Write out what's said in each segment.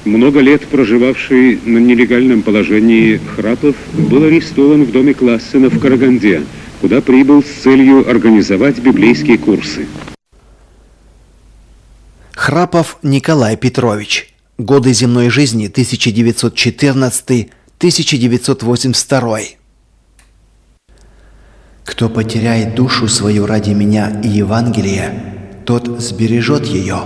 много лет проживавший на нелегальном положении Храпов был арестован в доме Классена в Караганде, куда прибыл с целью организовать библейские курсы. Храпов Николай Петрович. Годы земной жизни 1914-1982. Кто потеряет душу свою ради меня и Евангелия, тот сбережет ее.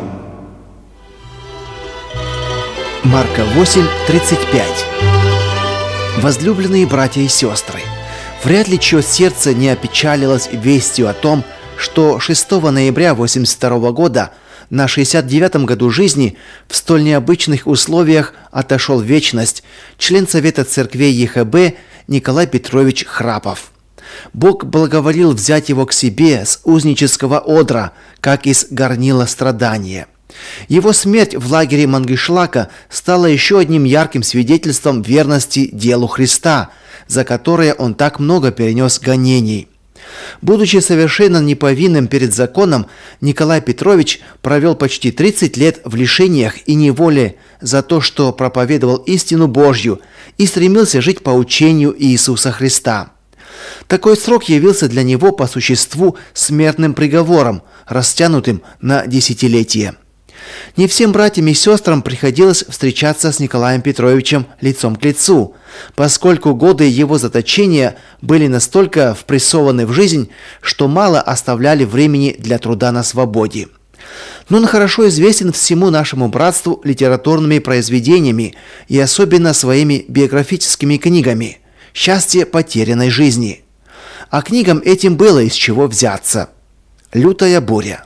Марка 8:35. Возлюбленные братья и сестры, вряд ли чье сердце не опечалилось вестью о том, что 6 ноября 1982 года на 69-м году жизни в столь необычных условиях отошел в вечность член Совета церквей ЕХБ Николай Петрович Храпов. Бог благоволил взять его к себе с узнического одра, как из горнила страдания. Его смерть в лагере Мангышлака стала еще одним ярким свидетельством верности делу Христа, за которое он так много перенес гонений. Будучи совершенно неповинным перед законом, Николай Петрович провел почти 30 лет в лишениях и неволе за то, что проповедовал истину Божью и стремился жить по учению Иисуса Христа. Такой срок явился для него по существу смертным приговором, растянутым на десятилетия. Не всем братьям и сестрам приходилось встречаться с Николаем Петровичем лицом к лицу, поскольку годы его заточения были настолько впрессованы в жизнь, что мало оставляли времени для труда на свободе. Но он хорошо известен всему нашему братству литературными произведениями и особенно своими биографическими книгами «Счастье потерянной жизни». А книгам этим было из чего взяться. «Лютая буря».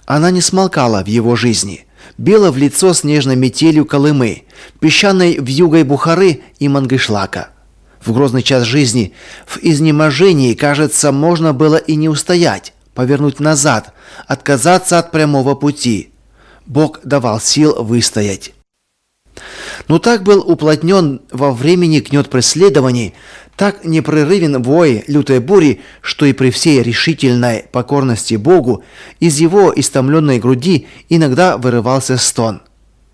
Она не смолкала в его жизни. Била в лицо снежной метелью Колымы, песчаной вьюгой Бухары и Мангышлака. В грозный час жизни, в изнеможении, кажется, можно было и не устоять, повернуть назад, отказаться от прямого пути. Бог давал сил выстоять. Но так был уплотнен во времени гнет преследований, так непрерывен вой лютой бури, что и при всей решительной покорности Богу из его истомленной груди иногда вырывался стон.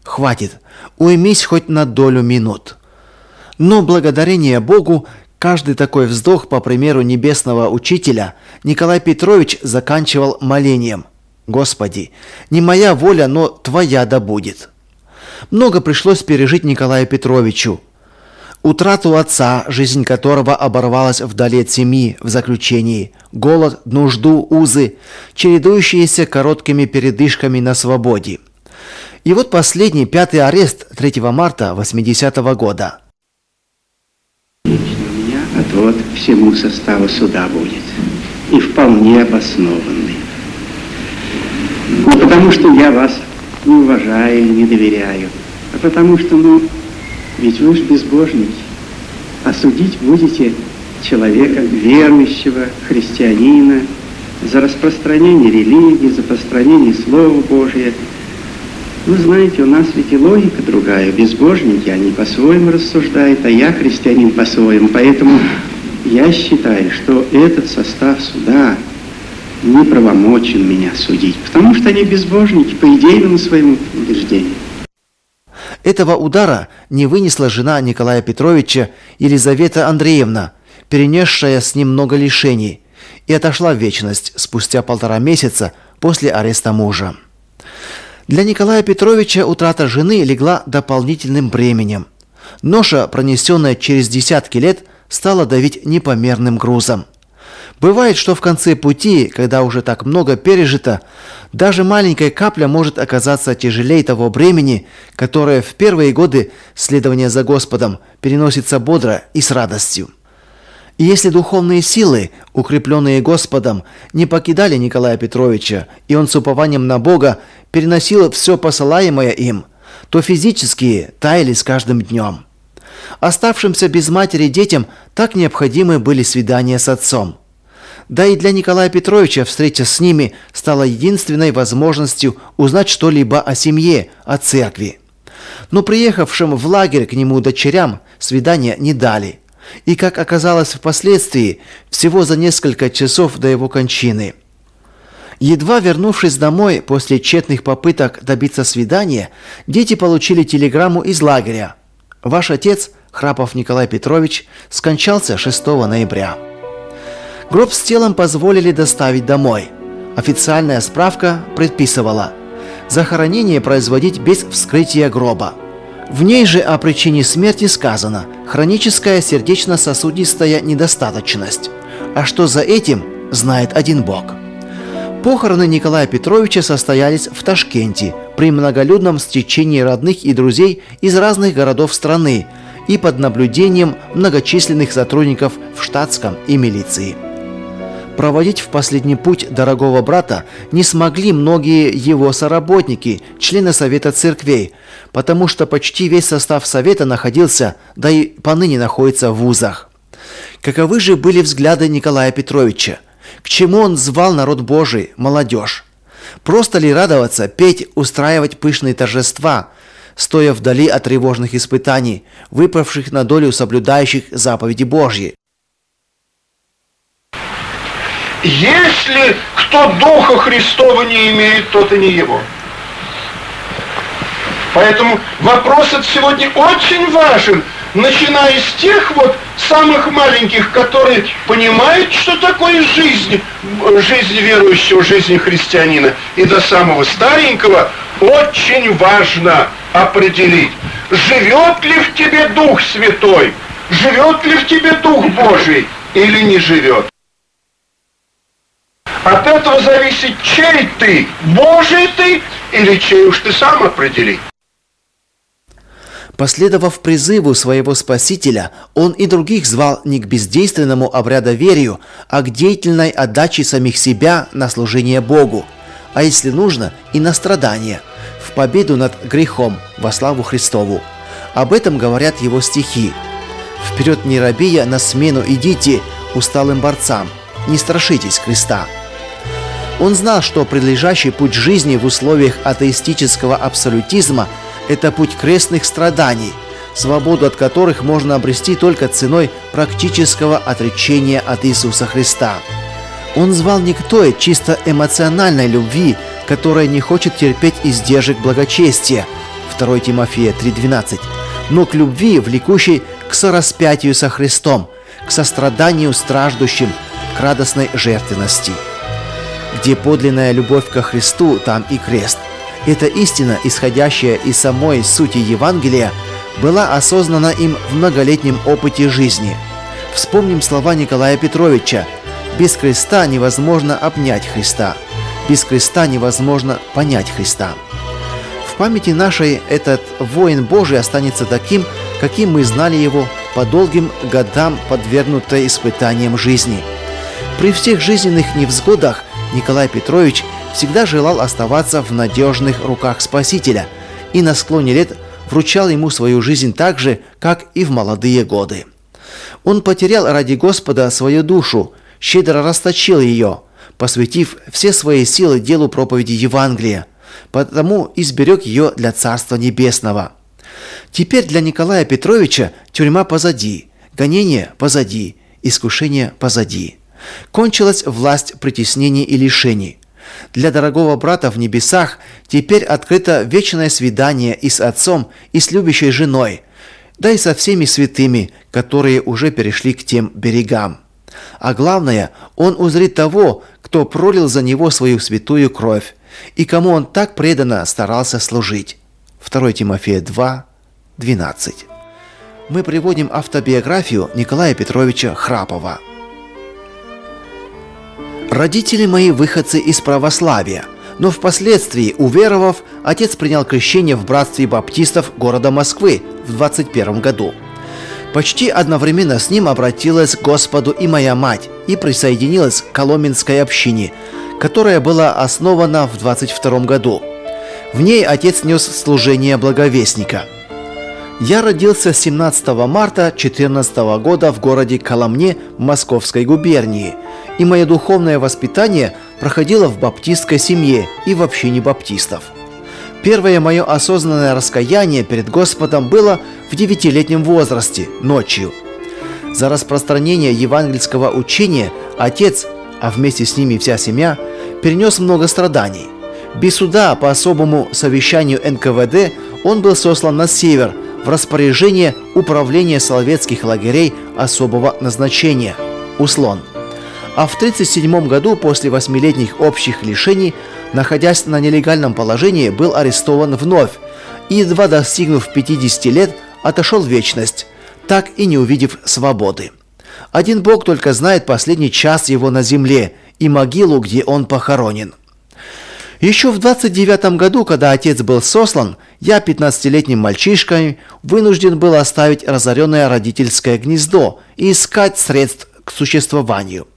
«Хватит, уймись хоть на долю минут». Но благодарение Богу, каждый такой вздох, по примеру небесного учителя, Николай Петрович заканчивал молением: «Господи, не моя воля, но Твоя да будет». Много пришлось пережить Николаю Петровичу. Утрату отца, жизнь которого оборвалась вдали от семьи, в заключении, голод, нужду, узы, чередующиеся короткими передышками на свободе. И вот последний, 5-й арест 3 марта 80-го года. Лично у меня отвод всему составу суда будет. И вполне обоснованный. Не потому, что я вас не уважаю, не доверяю, а потому что, ведь вы ж безбожники, а судить будете человека верующего, христианина, за распространение религии, за распространение Слова Божия. Вы знаете, у нас ведь и логика другая. Безбожники, они по-своему рассуждают, а я христианин по-своему. Поэтому я считаю, что этот состав суда неправомочен меня судить, потому что они безбожники по идейному своему убеждению. Этого удара не вынесла жена Николая Петровича Елизавета Андреевна, перенесшая с ним много лишений, и отошла в вечность спустя 1,5 месяца после ареста мужа. Для Николая Петровича утрата жены легла дополнительным бременем. Ноша, пронесенная через десятки лет, стала давить непомерным грузом. Бывает, что в конце пути, когда уже так много пережито, даже маленькая капля может оказаться тяжелее того бремени, которое в первые годы следования за Господом переносится бодро и с радостью. И если духовные силы, укрепленные Господом, не покидали Николая Петровича, и он с упованием на Бога переносил все посылаемое им, то физические таяли с каждым днем. Оставшимся без матери детям так необходимы были свидания с отцом. Да и для Николая Петровича встреча с ними стала единственной возможностью узнать что-либо о семье, о церкви. Но приехавшим в лагерь к нему дочерям свидания не дали. И, как оказалось впоследствии, всего за несколько часов до его кончины. Едва вернувшись домой после тщетных попыток добиться свидания, дети получили телеграмму из лагеря. Ваш отец, Храпов Николай Петрович, скончался 6 ноября. Гроб с телом позволили доставить домой. Официальная справка предписывала захоронение производить без вскрытия гроба. В ней же о причине смерти сказано хроническая сердечно-сосудистая недостаточность. А что за этим, знает один Бог. Похороны Николая Петровича состоялись в Ташкенте при многолюдном стечении родных и друзей из разных городов страны и под наблюдением многочисленных сотрудников в штатском и милиции. Проводить в последний путь дорогого брата не смогли многие его соработники, члены Совета церквей, потому что почти весь состав Совета находился, да и поныне находится в вузах. Каковы же были взгляды Николая Петровича? К чему он звал народ Божий, молодежь? Просто ли радоваться, петь, устраивать пышные торжества, стоя вдали от тревожных испытаний, выпавших на долю соблюдающих заповеди Божьи? Если кто Духа Христова не имеет, тот и не его. Поэтому вопрос этот сегодня очень важен, начиная с тех самых маленьких, которые понимают, что такое жизнь верующего, жизнь христианина, и до самого старенького очень важно определить, живет ли в тебе Дух Святой, живет ли в тебе Дух Божий или не живет. От этого зависит, чей ты, Божий ты или чей уж ты сам определи. Последовав призыву своего Спасителя, он и других звал не к бездейственному обрядоверию, а к деятельной отдаче самих себя на служение Богу, а если нужно, и на страдания, в победу над грехом во славу Христову. Об этом говорят его стихи. «Вперед, не робея, на смену идите усталым борцам, не страшитесь креста». Он знал, что предлежащий путь жизни в условиях атеистического абсолютизма – это путь крестных страданий, свободу от которых можно обрести только ценой практического отречения от Иисуса Христа. Он звал не к той чисто эмоциональной любви, которая не хочет терпеть издержек благочестия, 2 Тимофея 3:12, но к любви, влекущей к сораспятию со Христом, к состраданию страждущим, к радостной жертвенности. Где подлинная любовь ко Христу, там и крест. Эта истина, исходящая из самой сути Евангелия, была осознана им в многолетнем опыте жизни. Вспомним слова Николая Петровича: «Без креста невозможно обнять Христа, без креста невозможно понять Христа». В памяти нашей этот воин Божий останется таким, каким мы знали его по долгим годам, подвергнутой испытаниям жизни. При всех жизненных невзгодах Николай Петрович всегда желал оставаться в надежных руках Спасителя и на склоне лет вручал ему свою жизнь так же, как и в молодые годы. Он потерял ради Господа свою душу, щедро расточил ее, посвятив все свои силы делу проповеди Евангелия, потому и сберег ее для Царства Небесного. Теперь для Николая Петровича тюрьма позади, гонение позади, искушение позади. Кончилась власть притеснений и лишений. Для дорогого брата в небесах теперь открыто вечное свидание и с отцом, и с любящей женой, да и со всеми святыми, которые уже перешли к тем берегам. А главное, он узрит того, кто пролил за него свою святую кровь, и кому он так преданно старался служить. 2 Тимофея 2:12. Мы приводим автобиографию Николая Петровича Храпова. Родители мои выходцы из православия, но впоследствии, уверовав, отец принял крещение в братстве баптистов города Москвы в 21 году. Почти одновременно с ним обратилась к Господу и моя мать и присоединилась к Коломенской общине, которая была основана в 22 году. В ней отец нес служение благовестника. Я родился 17 марта 14 года в городе Коломне Московской губернии, и мое духовное воспитание проходило в баптистской семье и в общине баптистов. Первое мое осознанное раскаяние перед Господом было в 9-летнем возрасте, ночью. За распространение евангельского учения отец, а вместе с ними вся семья, перенес много страданий. Без суда по особому совещанию НКВД он был сослан на север в распоряжение управления соловецких лагерей особого назначения – Услон. А в 1937 году после 8-летних общих лишений, находясь на нелегальном положении, был арестован вновь и, едва достигнув 50 лет, отошел в вечность, так и не увидев свободы. Один Бог только знает последний час его на земле и могилу, где он похоронен. Еще в 29 году, когда отец был сослан, я 15-летним мальчишкой вынужден был оставить разоренное родительское гнездо и искать средств к существованию.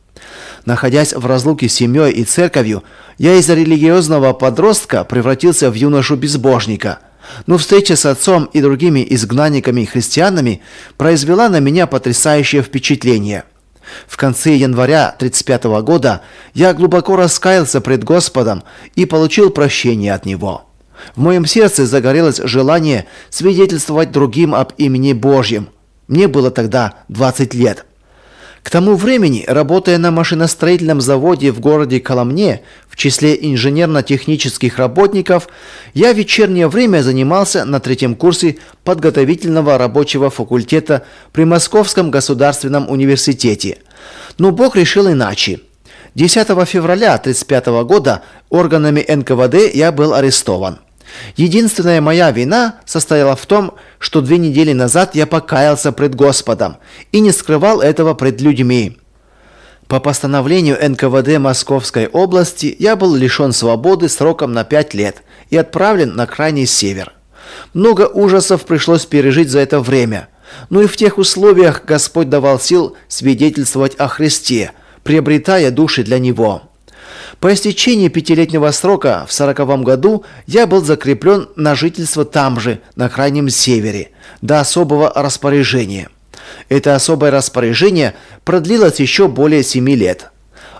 Находясь в разлуке с семьей и церковью, я из религиозного подростка превратился в юношу-безбожника. Но встреча с отцом и другими изгнанниками-христианами произвела на меня потрясающее впечатление. В конце января 1935 года я глубоко раскаялся пред Господом и получил прощение от Него. В моем сердце загорелось желание свидетельствовать другим об имени Божьем. Мне было тогда 20 лет. К тому времени, работая на машиностроительном заводе в городе Коломне в числе инженерно-технических работников, я в вечернее время занимался на 3-м курсе подготовительного рабочего факультета при Московском государственном университете. Но Бог решил иначе. 10 февраля 1935 года органами НКВД я был арестован. Единственная моя вина состояла в том, что 2 недели назад я покаялся пред Господом и не скрывал этого пред людьми. По постановлению НКВД Московской области я был лишен свободы сроком на 5 лет и отправлен на крайний север. Много ужасов пришлось пережить за это время, но и в тех условиях Господь давал сил свидетельствовать о Христе, приобретая души для Него. По истечении 5-летнего срока в 1940 году я был закреплен на жительство там же, на крайнем севере, до особого распоряжения. Это особое распоряжение продлилось еще более 7 лет.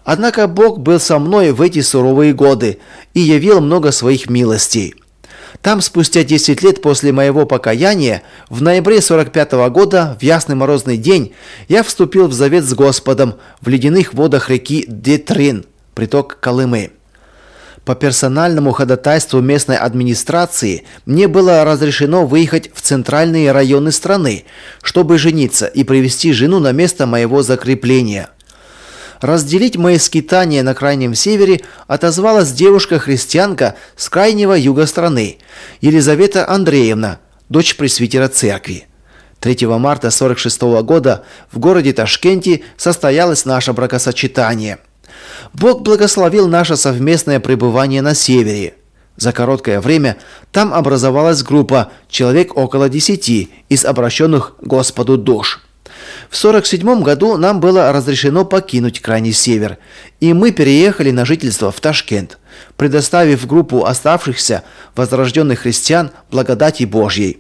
Однако Бог был со мной в эти суровые годы и явил много своих милостей. Там спустя 10 лет после моего покаяния, в ноябре 1945 года, в ясный морозный день, я вступил в завет с Господом в ледяных водах реки Детрин, приток Колымы. По персональному ходатайству местной администрации мне было разрешено выехать в центральные районы страны, чтобы жениться и привести жену на место моего закрепления. Разделить мои скитания на крайнем севере отозвалась девушка-христианка с крайнего юга страны, Елизавета Андреевна, дочь пресвитера церкви. 3 марта 1946 года в городе Ташкенте состоялось наше бракосочетание. Бог благословил наше совместное пребывание на севере. За короткое время там образовалась группа, человек около 10, из обращенных к Господу душ. В 1947 году нам было разрешено покинуть крайний север, и мы переехали на жительство в Ташкент, предоставив группу оставшихся возрожденных христиан благодати Божьей.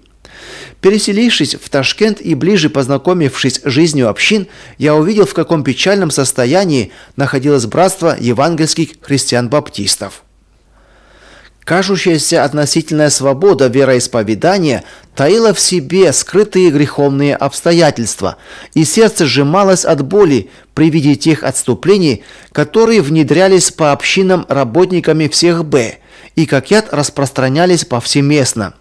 Переселившись в Ташкент и ближе познакомившись с жизнью общин, я увидел, в каком печальном состоянии находилось братство евангельских христиан-баптистов. Кажущаяся относительная свобода вероисповедания таила в себе скрытые греховные обстоятельства, и сердце сжималось от боли при виде тех отступлений, которые внедрялись по общинам работниками всех Б и как яд распространялись повсеместно.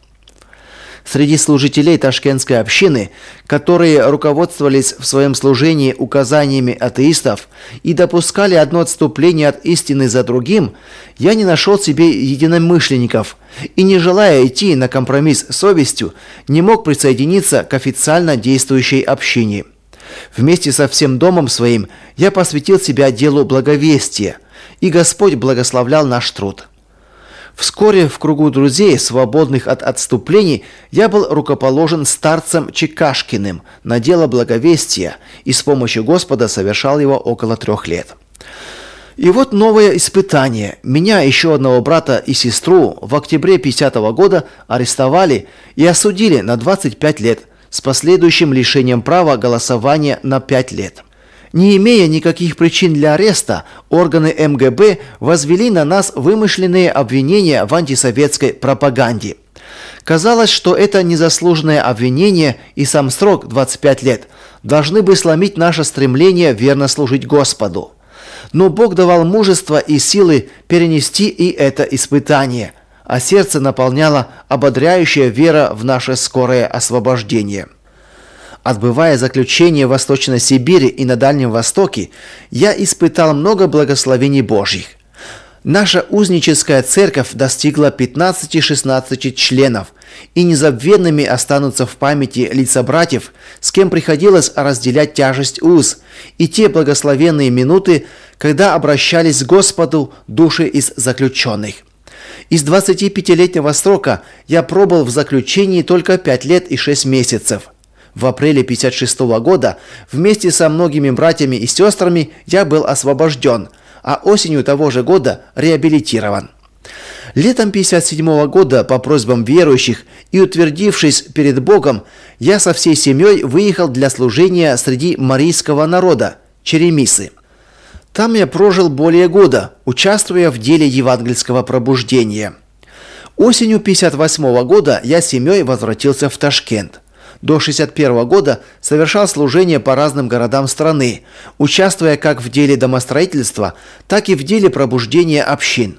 Среди служителей ташкентской общины, которые руководствовались в своем служении указаниями атеистов и допускали одно отступление от истины за другим, я не нашел себе единомышленников и, не желая идти на компромисс с совестью, не мог присоединиться к официально действующей общине. Вместе со всем домом своим я посвятил себя делу благовестия, и Господь благословлял наш труд. Вскоре в кругу друзей, свободных от отступлений, я был рукоположен старцем Чекашкиным на дело благовестия и с помощью Господа совершал его около 3 лет. И вот новое испытание. Меня, еще одного брата и сестру, в октябре 1950 года арестовали и осудили на 25 лет с последующим лишением права голосования на 5 лет. Не имея никаких причин для ареста, органы МГБ возвели на нас вымышленные обвинения в антисоветской пропаганде. Казалось, что это незаслуженное обвинение и сам срок 25 лет должны бы сломить наше стремление верно служить Господу. Но Бог давал мужество и силы перенести и это испытание, а сердце наполняла ободряющая вера в наше скорое освобождение. Отбывая заключение в Восточной Сибири и на Дальнем Востоке, я испытал много благословений Божьих. Наша узническая церковь достигла 15-16 членов, и незабвенными останутся в памяти лица братьев, с кем приходилось разделять тяжесть уз, и те благословенные минуты, когда обращались к Господу души из заключенных. Из 25-летнего срока я пробыл в заключении только 5 лет и 6 месяцев. В апреле 1956 года вместе со многими братьями и сестрами я был освобожден, а осенью того же года реабилитирован. Летом 1957 года по просьбам верующих и утвердившись перед Богом, я со всей семьей выехал для служения среди марийского народа, черемисы. Там я прожил более года, участвуя в деле евангельского пробуждения. Осенью 1958 года я с семьей возвратился в Ташкент. До 1961 года совершал служение по разным городам страны, участвуя как в деле домостроительства, так и в деле пробуждения общин.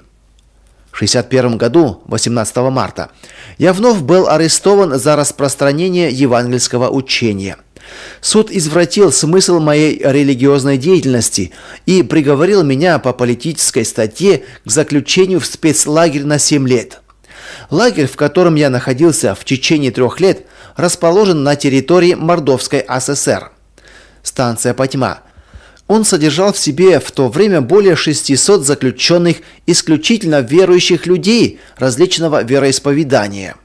В 1961 году, 18 марта, я вновь был арестован за распространение евангельского учения. Суд извратил смысл моей религиозной деятельности и приговорил меня по политической статье к заключению в спецлагерь на 7 лет. Лагерь, в котором я находился в течение 3 лет, расположен на территории Мордовской ССР. Станция Патьма. Он содержал в себе в то время более 600 заключенных, исключительно верующих людей различного вероисповедания.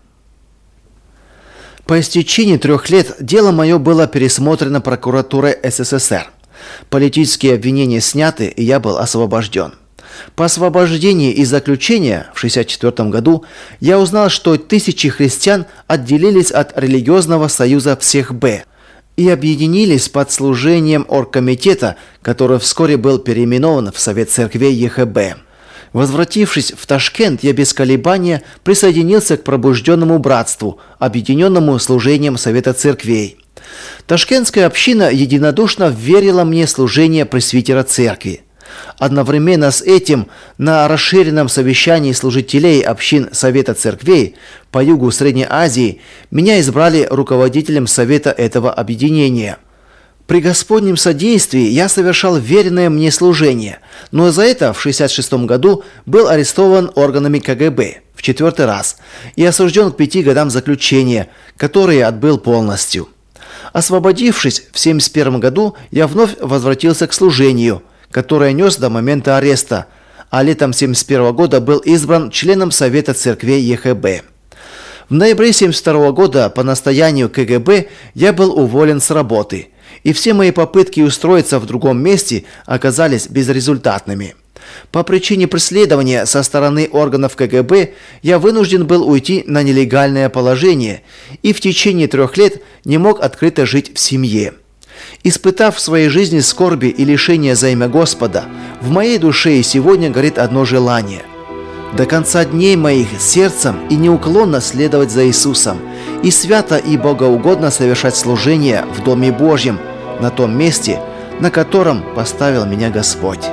По истечении 3 лет дело мое было пересмотрено прокуратурой СССР. Политические обвинения сняты, и я был освобожден. По освобождении из заключения в 1964 году я узнал, что тысячи христиан отделились от религиозного союза всех Б и объединились под служением оргкомитета, который вскоре был переименован в Совет церквей ЕХБ. Возвратившись в Ташкент, я без колебания присоединился к пробужденному братству, объединенному служением Совета церквей. Ташкентская община единодушно верила мне служение пресвитера церкви. Одновременно с этим на расширенном совещании служителей общин Совета церквей по югу Средней Азии меня избрали руководителем совета этого объединения. При Господнем содействии я совершал веренное мне служение, но за это в 1966 году был арестован органами КГБ в 4-й раз и осужден к 5 годам заключения, которые отбыл полностью. Освободившись в 1971 году, я вновь возвратился к служению, которое нес до момента ареста, а летом 1971 года был избран членом Совета церквей ЕХБ. В ноябре 1972 года по настоянию КГБ я был уволен с работы, и все мои попытки устроиться в другом месте оказались безрезультатными. По причине преследования со стороны органов КГБ я вынужден был уйти на нелегальное положение и в течение 3 лет не мог открыто жить в семье. Испытав в своей жизни скорби и лишения за имя Господа, в моей душе и сегодня горит одно желание – до конца дней моих сердцем и неуклонно следовать за Иисусом и свято и богоугодно совершать служение в Доме Божьем, на том месте, на котором поставил меня Господь.